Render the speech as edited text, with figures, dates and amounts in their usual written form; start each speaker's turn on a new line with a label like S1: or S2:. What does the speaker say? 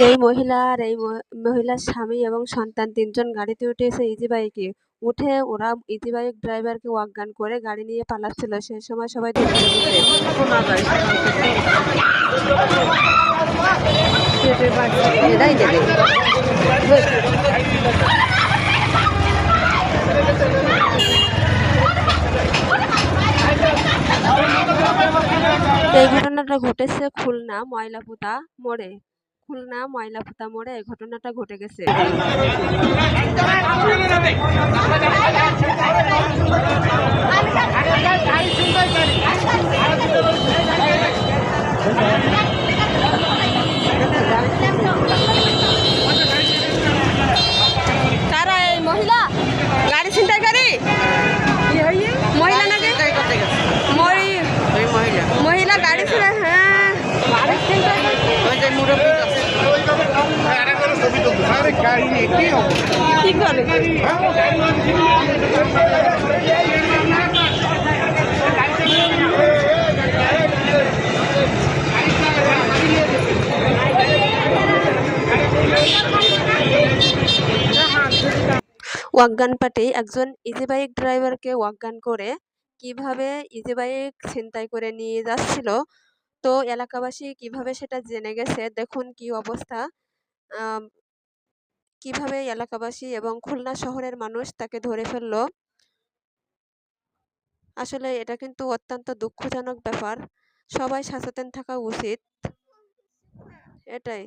S1: এই মহিলা আর এই মহিলার স্বামী এবং সন্তান ৩ জন গাড়িতে উঠেছে ইজি বাইকে। উঠে ওরা ইজি বাইক ড্রাইভারকে অজ্ঞান করে গাড়ি নিয়ে পালাচ্ছিল। সেই সময় সবাই ধরে এই ঘটনাটা ঘটেছে খুলনা ময়লাপুতা মোড়ে। এই ঘটনাটা ঘটে গেছে। কারা এই মহিলা গাড়ি ছিনতাইকারী? মহিলা নাকি মহিলা গাড়ি ছিল। হ্যাঁ কি করে অজ্ঞান পার্টি একজন ইজি বাইক ড্রাইভারকে অজ্ঞান করে কিভাবে ইজি বাইক ছিনতাই করে নিয়ে যাচ্ছিল। তো এলাকাবাসী কিভাবে সেটা জেনে গেছে, দেখুন কি অবস্থা। কিভাবে এলাকাবাসী এবং খুলনা শহরের মানুষ তাকে ধরে ফেললো। আসলে এটা কিন্তু অত্যন্ত দুঃখজনক ব্যাপার। সবাই সচেতন থাকা উচিত, এটাই।